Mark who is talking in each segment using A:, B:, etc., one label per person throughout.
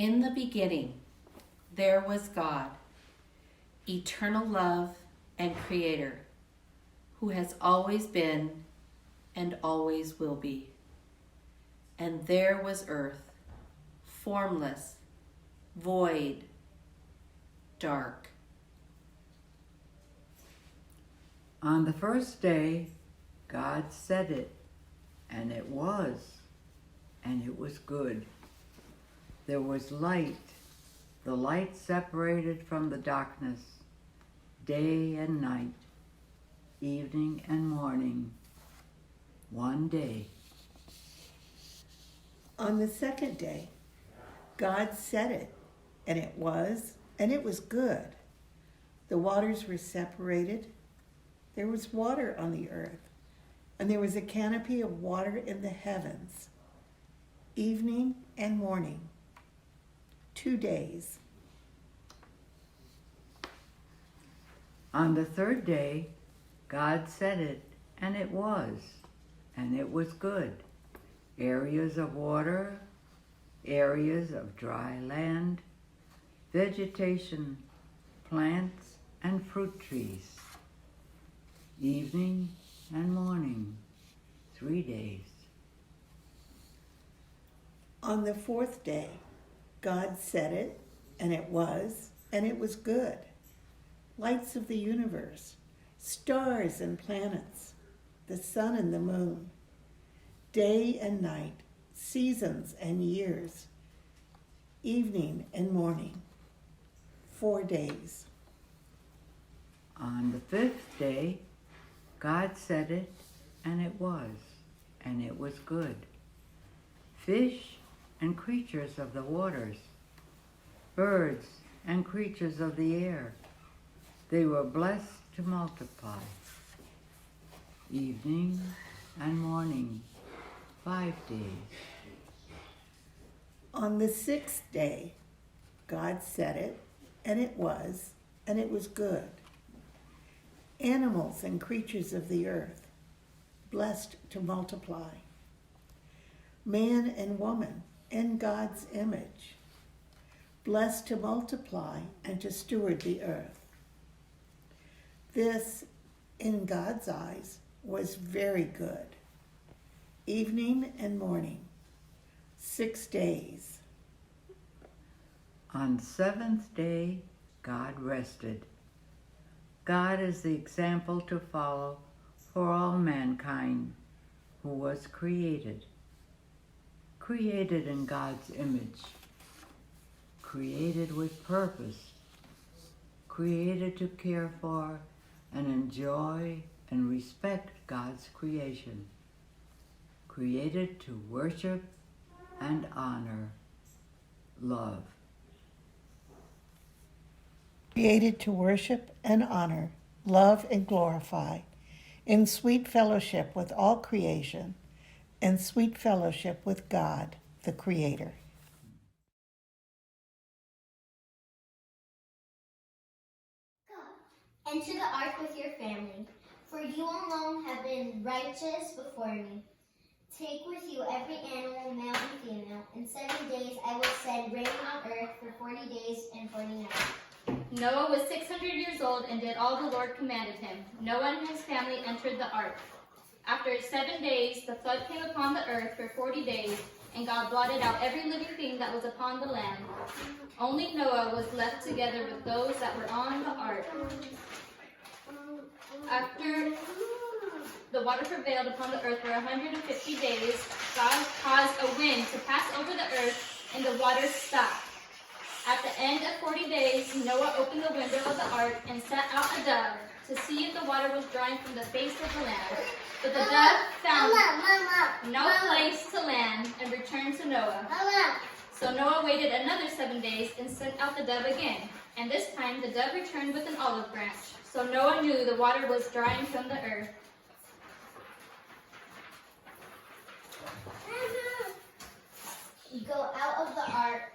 A: In the beginning, there was God, eternal love and creator, who has always been and always will be. And there was earth, formless, void, dark.
B: On the first day, God said it, and it was, and it was good. There was light, the light separated from the darkness, day and night, evening and morning, one day.
C: On the second day, God said it, and it was good. The waters were separated. There was water on the earth, and there was a canopy of water in the heavens, evening and morning, 2 days.
B: On the third day, God said it, and it was good. Areas of water, areas of dry land, vegetation, plants, and fruit trees. Evening and morning, 3 days.
C: On the fourth day, God said it, and it was good. Lights of the universe, stars and planets, the sun and the moon, day and night, seasons and years, evening and morning, 4 days.
B: On the fifth day, God said it, and it was good. Fish and creatures of the waters, birds and creatures of the air, they were blessed to multiply. Evening and morning, 5 days.
C: On the sixth day, God said it, and it was good. Animals and creatures of the earth, blessed to multiply. Man and woman in God's image, blessed to multiply and to steward the earth. This, in God's eyes, was very good. Evening and morning, 6 days.
B: On the seventh day, God rested. God is the example to follow for all mankind who was created in God's image, created with purpose, created to care for and enjoy and respect God's creation, created to worship and honor, love.
C: Created to worship and honor, love and glorify, in sweet fellowship with all creation, and sweet fellowship with God, the Creator.
D: Go, enter the ark with your family, for you alone have been righteous before me. Take with you every animal, male and female. In 7 days I will send rain on earth for 40 days and 40 nights.
E: Noah was 600 years old and did all the Lord commanded him. Noah and his family entered the ark. After 7 days, the flood came upon the earth for 40 days, and God blotted out every living thing that was upon the land. Only Noah was left together with those that were on the ark. After the water prevailed upon the earth for 150 days, God caused a wind to pass over the earth, and the waters stopped. At the end of 40 days, Noah opened the window of the ark and set out a dove to see if the water was drying from the face of the land. But the dove found no place to land and returned to Noah. So Noah waited another 7 days and sent out the dove again. And this time the dove returned with an olive branch. So Noah knew the water was drying from the earth.
D: Go out of the ark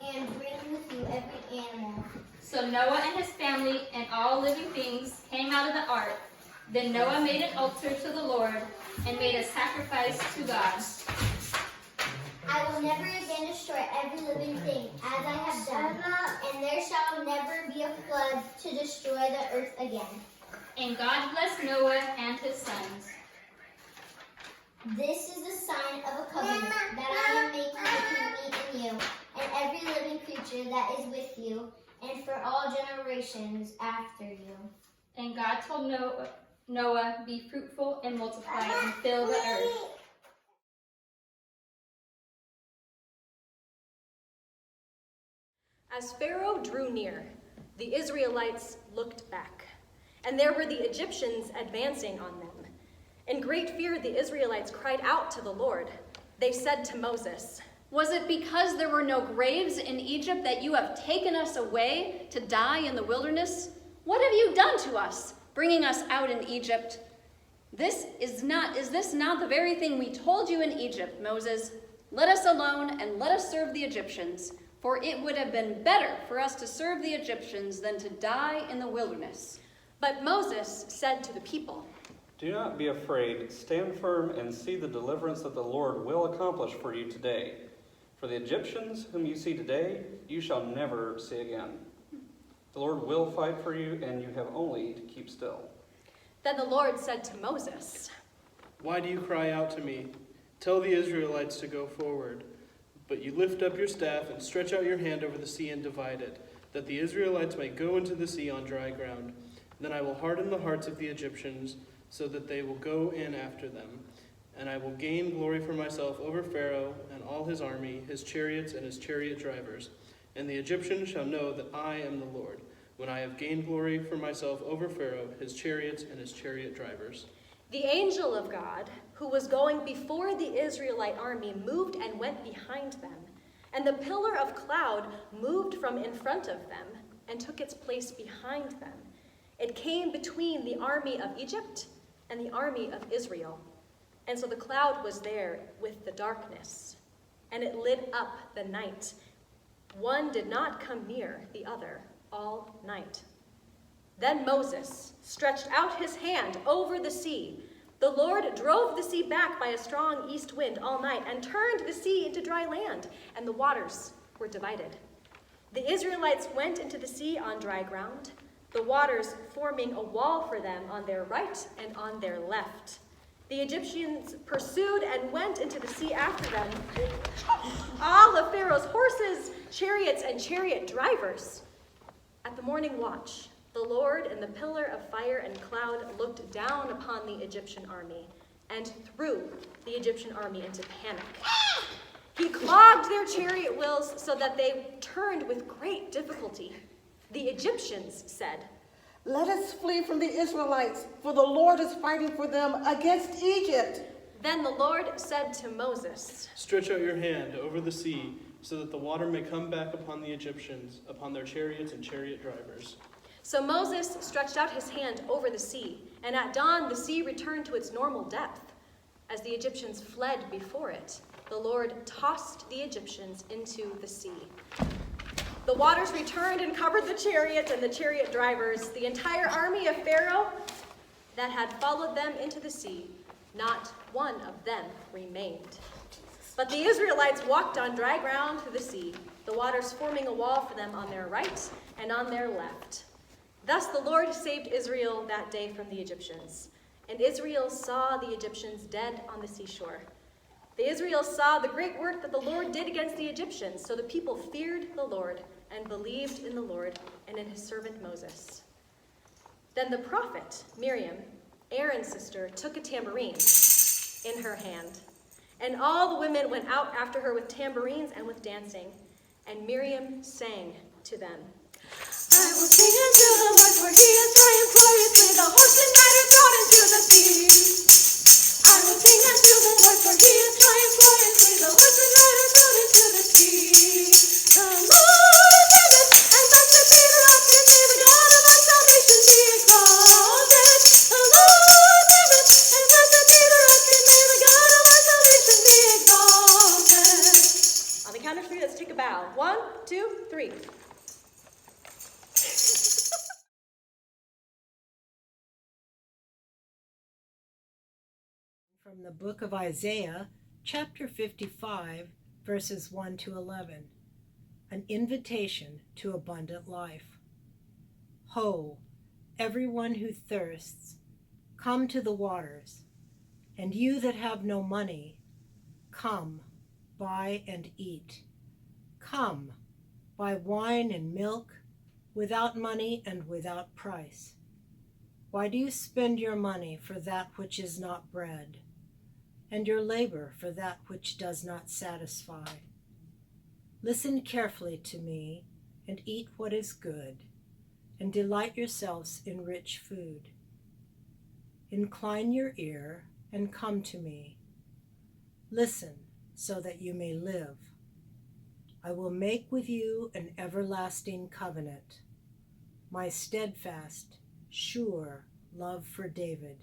D: and bring with you every animal.
E: So Noah and his family and all living things came out of the ark. Then Noah made an altar to the Lord and made a sacrifice to God.
D: I I will never again destroy every living thing, as I have done, and there shall never be a flood to destroy the earth again.
E: And God blessed Noah and his sons.
D: This is the sign of a covenant that I am making between me and you, and every living creature that is with you, and for all generations after you.
E: And God told Noah, be fruitful and multiply and fill the earth.
F: As Pharaoh drew near, the Israelites looked back, and there were the Egyptians advancing on them. In great fear, the Israelites cried out to the Lord. They said to Moses,
G: "Was it because there were no graves in Egypt that you have taken us away to die in the wilderness? What have you done to us, bringing us out in Egypt? Is this not the very thing we told you in Egypt, Moses? Let us alone and let us serve the Egyptians, for it would have been better for us to serve the Egyptians than to die in the wilderness."
F: But Moses said to the people,
H: "Do not be afraid. Stand firm and see the deliverance that the Lord will accomplish for you today. For the Egyptians whom you see today, you shall never see again. The Lord will fight for you, and you have only to keep still."
F: Then the Lord said to Moses,
I: "Why do you cry out to me? Tell the Israelites to go forward. But you lift up your staff and stretch out your hand over the sea and divide it, that the Israelites may go into the sea on dry ground. Then I will harden the hearts of the Egyptians, so that they will go in after them. And I will gain glory for myself over Pharaoh and all his army, his chariots and his chariot drivers. And the Egyptians shall know that I am the Lord, when I have gained glory for myself over Pharaoh, his chariots and his chariot drivers."
F: The angel of God, who was going before the Israelite army, moved and went behind them. And the pillar of cloud moved from in front of them and took its place behind them. It came between the army of Egypt and the army of Israel. And so the cloud was there with the darkness, and it lit up the night. One did not come near the other all night. Then Moses stretched out his hand over the sea. The Lord drove the sea back by a strong east wind all night and turned the sea into dry land, and the waters were divided. The Israelites went into the sea on dry ground, the waters forming a wall for them on their right and on their left. The Egyptians pursued and went into the sea after them, all of Pharaoh's horses, chariots, and chariot drivers. At the morning watch, the Lord in the pillar of fire and cloud looked down upon the Egyptian army and threw the Egyptian army into panic. He clogged their chariot wheels so that they turned with great difficulty. The Egyptians said,
J: "Let us flee from the Israelites, for the Lord is fighting for them against Egypt."
F: Then the Lord said to Moses,
I: "Stretch out your hand over the sea, so that the water may come back upon the Egyptians, upon their chariots and chariot drivers."
F: So Moses stretched out his hand over the sea, and at dawn the sea returned to its normal depth. As the Egyptians fled before it, the Lord tossed the Egyptians into the sea. The waters returned and covered the chariots and the chariot drivers, the entire army of Pharaoh that had followed them into the sea. Not one of them remained. But the Israelites walked on dry ground through the sea, the waters forming a wall for them on their right and on their left. Thus the Lord saved Israel that day from the Egyptians. And Israel saw the Egyptians dead on the seashore. The Israelites saw the great work that the Lord did against the Egyptians, so the people feared the Lord and believed in the Lord and in his servant Moses. Then the prophet, Miriam, Aaron's sister, took a tambourine in her hand. And all the women went out after her with tambourines and with dancing. And Miriam sang to them, "I will sing unto the Lord, for he is trying gloriously. The horsemen riders out into the sea. I will sing unto the Lord, for he is trying gloriously. The horsemen riders out into the sea. The Lord liveth, and blessed be the rock, and may the God of our salvation be exalted. The Lord liveth, and blessed be the rock, and may the God of our salvation be exalted." On the count of three, let's take a bow. 1, 2, 3.
K: From the book of Isaiah, chapter 55, verses 1 to 11. An invitation to abundant life. Ho, everyone who thirsts, come to the waters, and you that have no money, come, buy and eat. Come, buy wine and milk, without money and without price. Why do you spend your money for that which is not bread, and your labor for that which does not satisfy? Listen carefully to me, and eat what is good, and delight yourselves in rich food. Incline your ear and come to me. Listen, so that you may live. I will make with you an everlasting covenant, my steadfast, sure love for David.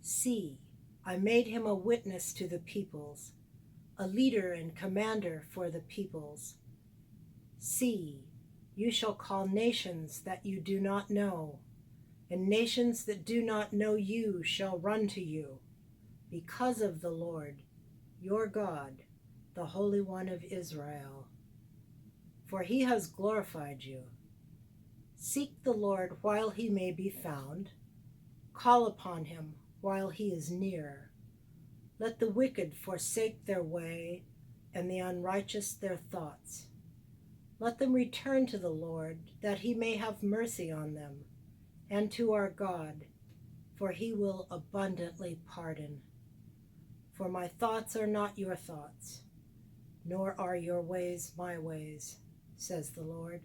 K: See, I made him a witness to the peoples, a leader and commander for the peoples. See, you shall call nations that you do not know, and nations that do not know you shall run to you, because of the Lord, your God, the Holy One of Israel. For he has glorified you. Seek the Lord while he may be found. Call upon him while he is near. Let the wicked forsake their way, and the unrighteous their thoughts. Let them return to the Lord, that he may have mercy on them, and to our God, for he will abundantly pardon. For my thoughts are not your thoughts, nor are your ways my ways, says the Lord.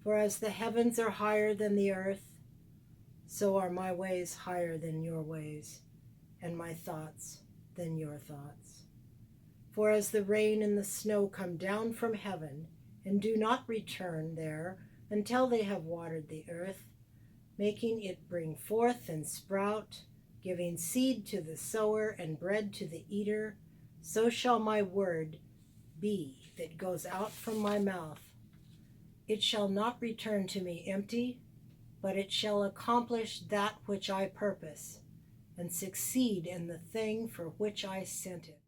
K: For as the heavens are higher than the earth, so are my ways higher than your ways, and my thoughts than your thoughts. For as the rain and the snow come down from heaven, and do not return there until they have watered the earth, making it bring forth and sprout, giving seed to the sower and bread to the eater, so shall my word be that goes out from my mouth. It shall not return to me empty, but it shall accomplish that which I purpose, and succeed in the thing for which I sent it.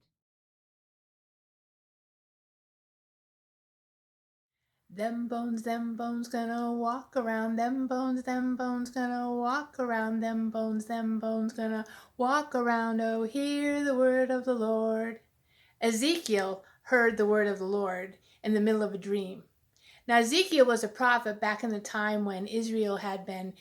L: Them bones gonna walk around, them bones gonna walk around, them bones gonna walk around. Oh, hear the word of the Lord. Ezekiel heard the word of the Lord in the middle of a dream. Now, Ezekiel was a prophet back in the time when Israel had been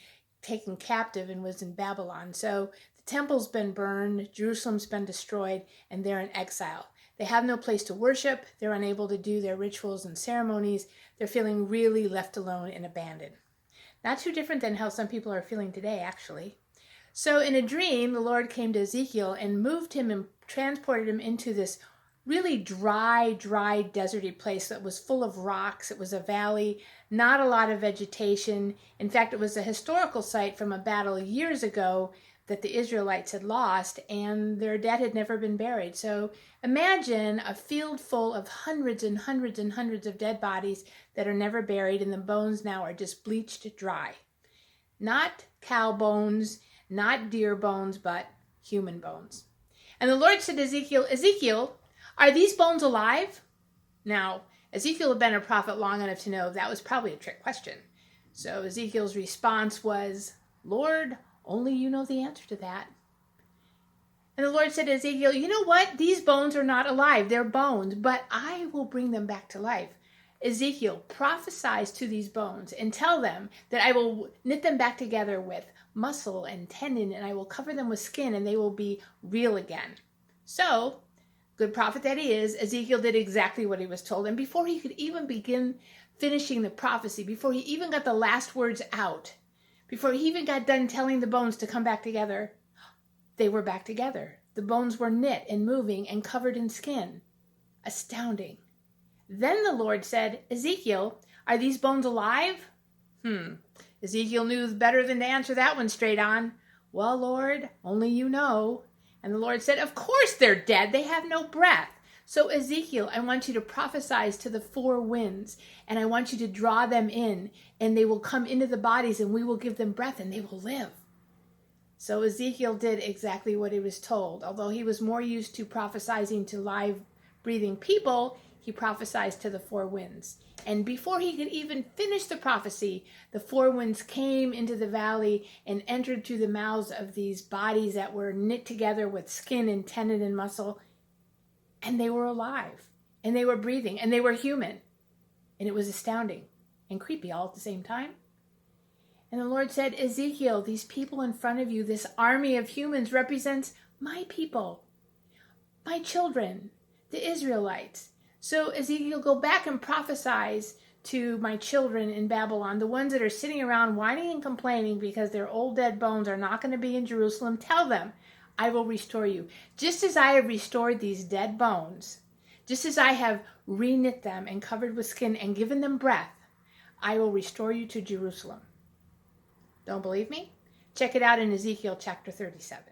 L: taken captive and was in Babylon. So the temple's been burned, Jerusalem's been destroyed, and they're in exile. They have no place to worship. They're unable to do their rituals and ceremonies. They're feeling really left alone and abandoned. Not too different than how some people are feeling today, actually. So in a dream, the Lord came to Ezekiel and moved him and transported him into this really dry, deserty place that was full of rocks. It was a valley, not a lot of vegetation. In fact, it was a historical site from a battle years ago that the Israelites had lost, and their dead had never been buried. So imagine a field full of hundreds and hundreds and hundreds of dead bodies that are never buried, and the bones now are just bleached dry. Not cow bones, not deer bones, but human bones. And the Lord said to Ezekiel, Ezekiel, are these bones alive? Now, Ezekiel had been a prophet long enough to know that was probably a trick question. So Ezekiel's response was, Lord, only you know the answer to that. And the Lord said to Ezekiel, you know what? These bones are not alive. They're bones, but I will bring them back to life. Ezekiel, prophesies to these bones and tell them that I will knit them back together with muscle and tendon, and I will cover them with skin, and they will be real again. So, good prophet that he is, Ezekiel did exactly what he was told. And before he could even begin finishing the prophecy, before he even got the last words out, before he even got done telling the bones to come back together, they were back together. The bones were knit and moving and covered in skin. Astounding. Then the Lord said, Ezekiel, are these bones alive? Ezekiel knew better than to answer that one straight on. Well, Lord, only you know. And the Lord said, of course they're dead. They have no breath. So Ezekiel, I want you to prophesy to the four winds, and I want you to draw them in, and they will come into the bodies, and we will give them breath, and they will live. So Ezekiel did exactly what he was told, although he was more used to prophesying to live breathing people, he prophesies to the four winds. And before he could even finish the prophecy, the four winds came into the valley and entered through the mouths of these bodies that were knit together with skin and tendon and muscle. And they were alive, and they were breathing, and they were human. And it was astounding and creepy all at the same time. And the Lord said, Ezekiel, these people in front of you, this army of humans represents my people, my children, the Israelites. So Ezekiel, go back and prophesize to my children in Babylon, the ones that are sitting around whining and complaining because their old dead bones are not going to be in Jerusalem. Tell them, I will restore you. Just as I have restored these dead bones, just as I have reknit them and covered with skin and given them breath, I will restore you to Jerusalem. Don't believe me? Check it out in Ezekiel chapter 37.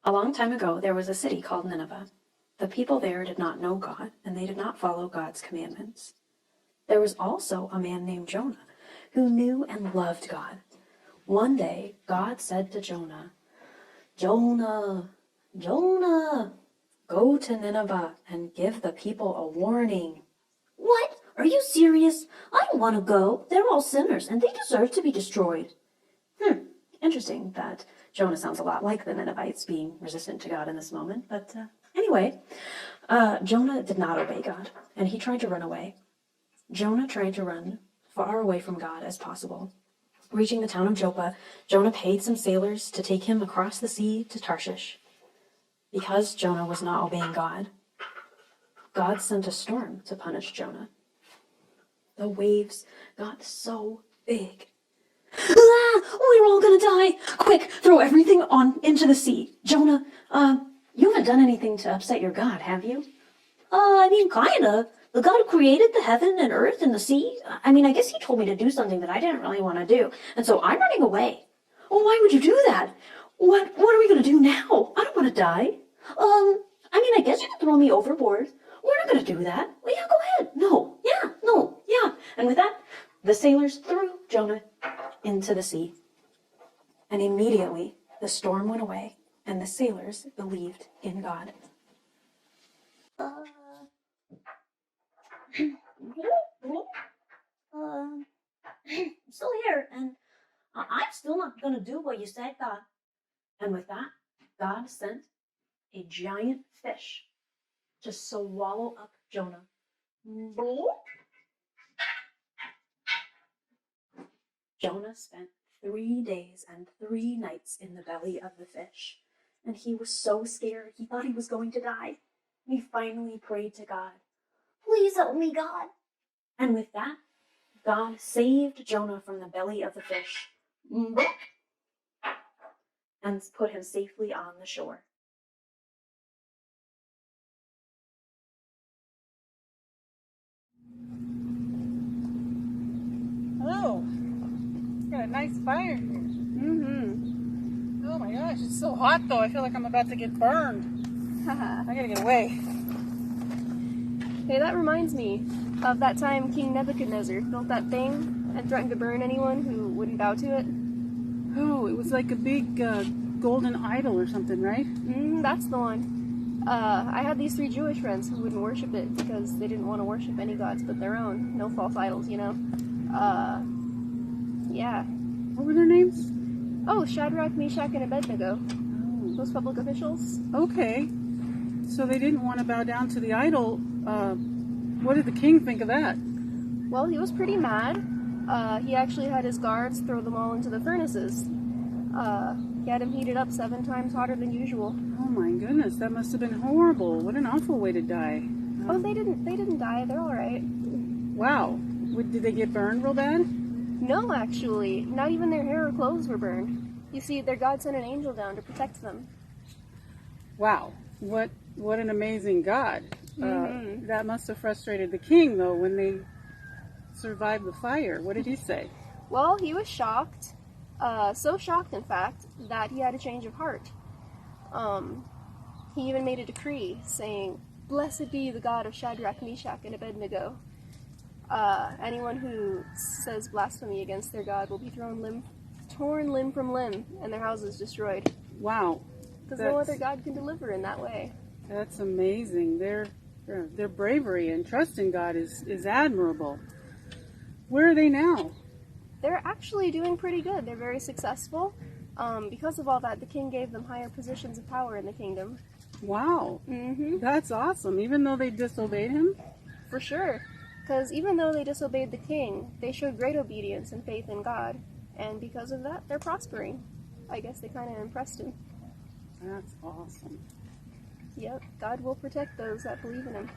M: A long time ago, there was a city called Nineveh. The people there did not know God, and they did not follow God's commandments. There was also a man named Jonah, who knew and loved God. One day, God said to Jonah, Jonah, Jonah, go to Nineveh and give the people a warning.
N: What? Are you serious? I don't want to go. They're all sinners, and they deserve to be destroyed.
M: Interesting that Jonah sounds a lot like the Ninevites, being resistant to God in this moment. But anyway, Jonah did not obey God, and he tried to run away. Jonah tried to run far away from God as possible. Reaching the town of Joppa, Jonah paid some sailors to take him across the sea to Tarshish. Because Jonah was not obeying God, God sent a storm to punish Jonah. The waves got so big.
N: We're all gonna die. Quick, throw everything into the sea. Jonah,
M: You haven't done anything to upset your God, have you?
N: I mean, kinda. The God who created the heaven and earth and the sea. I mean, I guess he told me to do something that I didn't really want to do. And so I'm running away.
M: Oh, why would you do that? What are we going to do now? I don't want to die.
N: I mean, I guess you could throw me overboard.
M: We're not going to do that.
N: Well, yeah, go ahead.
M: No.
N: Yeah, no.
M: Yeah. And with that, the sailors threw Jonah into the sea. And immediately the storm went away, and the sailors believed in God.
N: I'm still here, and I'm still not gonna do what you said, God.
M: And with that, God sent a giant fish to swallow up Jonah. Jonah spent 3 days and 3 nights in the belly of the fish, and he was so scared he thought he was going to die. He finally prayed to God.
N: Please help me, God.
M: And with that, God saved Jonah from the belly of the fish and put him safely on the shore.
J: Oh, got a nice fire here.
G: Mm-hmm.
J: Oh my gosh, it's so hot though. I feel like I'm about to get burned. I gotta get away.
F: Hey, that reminds me of that time King Nebuchadnezzar built that thing and threatened to burn anyone who wouldn't bow to it.
J: Oh, it was like a big golden idol or something, right?
F: That's the one. I had these 3 Jewish friends who wouldn't worship it because they didn't want to worship any gods but their own. No false idols, you know. Yeah.
J: What were their names?
F: Oh, Shadrach, Meshach, and Abednego. Oh. Those public officials.
J: Okay. So they didn't want to bow down to the idol. What did the king think of that?
F: Well, he was pretty mad. He actually had his guards throw them all into the furnaces. He had them heated up 7 times hotter than usual.
J: Oh my goodness, that must have been horrible. What an awful way to die.
F: Oh, they didn't die. They're all right.
J: Wow. Did they get burned real bad?
F: No, actually. Not even their hair or clothes were burned. You see, their God sent an angel down to protect them.
J: Wow. What an amazing God. That must have frustrated the king, though, when they survived the fire. What did he say?
F: Well, he was shocked. So shocked, in fact, that he had a change of heart. He even made a decree saying, "Blessed be the God of Shadrach, Meshach, and Abednego." Anyone who says blasphemy against their God will be torn limb from limb, and their houses destroyed.
J: Wow.
F: Because no other God can deliver in that way.
J: That's amazing. Their bravery and trust in God is admirable. Where are they now?
F: They're actually doing pretty good. They're very successful. Because of all that, the king gave them higher positions of power in the kingdom.
J: Wow.
F: Mm-hmm.
J: That's awesome. Even though they disobeyed him?
F: For sure. Because even though they disobeyed the king, they showed great obedience and faith in God. And because of that, they're prospering. I guess they kind of impressed him.
J: That's awesome.
F: Yep, God will protect those that believe in him.